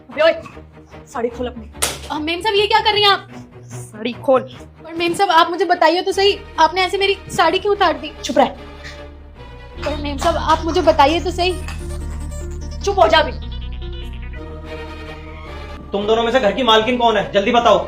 ओए, साड़ी खोल अपनी। मेम साहब ये क्या कर रही हैं आप? साड़ी खोल। पर मेम साहब आप मुझे बताइए तो सही, आपने ऐसे मेरी साड़ी क्यों उतार दी? चुप रह, पर मेम साहब आप मुझे बताइए तो सही। चुप हो जा भी। तुम दोनों में से घर की मालकिन कौन है, जल्दी बताओ।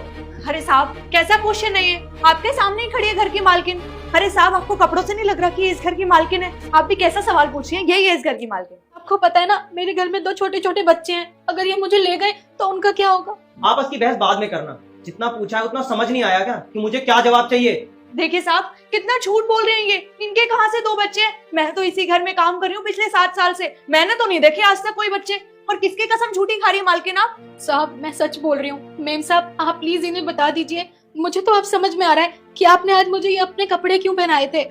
अरे साहब, कैसा क्वेश्चन है ये? आपके सामने ही खड़ी है घर की मालकिन। अरे साहब, आपको कपड़ों से नहीं लग रहा कि ये इस घर की मालकिन है? आप भी कैसा सवाल पूछ रही हैं? यही है इस घर की मालकिन। आपको पता है ना, मेरे घर में 2 छोटे छोटे बच्चे हैं, अगर ये मुझे ले गए तो उनका क्या होगा? आपस की बहस बाद में करना। जितना पूछा है उतना समझ नहीं आया क्या कि मुझे क्या जवाब चाहिए? देखिए साहब, कितना झूठ बोल रहे हैं ये। इनके कहाँ से 2 बच्चे हैं? मैं तो इसी घर में काम कर रही हूँ पिछले 7 साल से, मैंने तो नहीं देखे आज तक कोई बच्चे। और किसकी कसम झूठी खा रही है मालकिन आप? साहब मैं सच बोल रही हूँ। मेम साहब आप प्लीज इन्हें बता दीजिए। मुझे तो अब समझ में आ रहा है कि आपने आज मुझे ये अपने कपड़े क्यों पहनाए थे।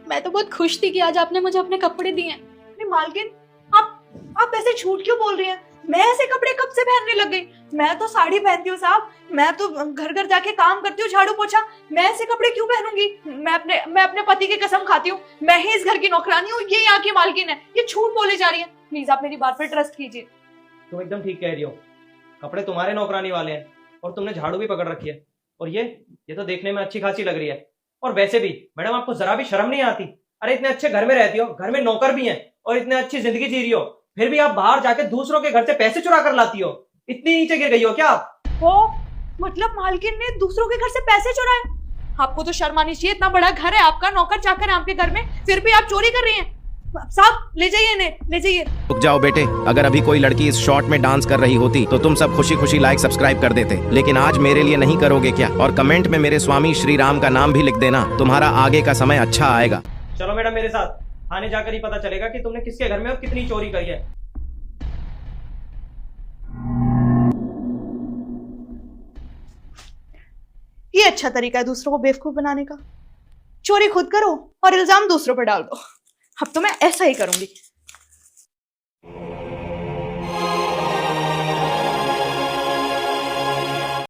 मैं तो बहुत खुश थी कि आज आपने मुझे अपने कपड़े दिए। अरे मालकिन, आप ऐसे झूठ क्यों बोल रही हैं? मैं ऐसे कपड़े कब से पहनने लग गई? मैं तो साड़ी पहनती हूँ साहब, मैं तो घर घर जाके काम करती हूँ, झाड़ू पोछा। मैं ऐसे कपड़े क्यों पहनूंगी? मैं अपने पति की कसम खाती हूँ, मैं ही इस घर की नौकरानी हूँ, ये यहाँ की मालकिन है। ये झूठ बोले जा रही है। प्लीज आप मेरी बात पे ट्रस्ट कीजिए। तुम एकदम ठीक कह रही हो। कपड़े तुम्हारे नौकरानी वाले हैं और तुमने झाड़ू भी पकड़ रखी है। और ये तो देखने में अच्छी खासी लग रही है। और वैसे भी मैडम, आपको जरा भी शर्म नहीं आती? अरे इतने अच्छे घर में रहती हो, घर में नौकर भी हैं और इतने अच्छी जिंदगी जी रही हो, फिर भी आप बाहर जाके दूसरों के घर से पैसे चुरा कर लाती हो। इतनी नीचे गिर गई हो क्या आप? ओ, मतलब मालकिन ने दूसरों के घर से पैसे चुराए? आपको तो शर्म आनी चाहिए। इतना बड़ा घर है आपका, नौकर चाकर है आपके घर में, फिर भी आप चोरी कर रही हैं। साहब ले जाइए इन्हें, ले जाइए। रुक जाओ बेटे, अगर अभी कोई लड़की इस शॉट में डांस कर रही होती तो तुम सब खुशी खुशी लाइक सब्सक्राइब कर देते, लेकिन आज मेरे लिए नहीं करोगे क्या? और कमेंट में मेरे स्वामी श्री राम का नाम भी लिख देना, तुम्हारा आगे का समय अच्छा आएगा। चलो मैडम मेरे साथ, थाने जाकर ही पता चलेगा कि तुमने किसके घर में और कितनी चोरी करी है। ये अच्छा तरीका है दूसरों को बेवकूफ बनाने का। चोरी खुद करो और इल्जाम दूसरों पर डाल दो। अब तो मैं ऐसा ही करूंगी।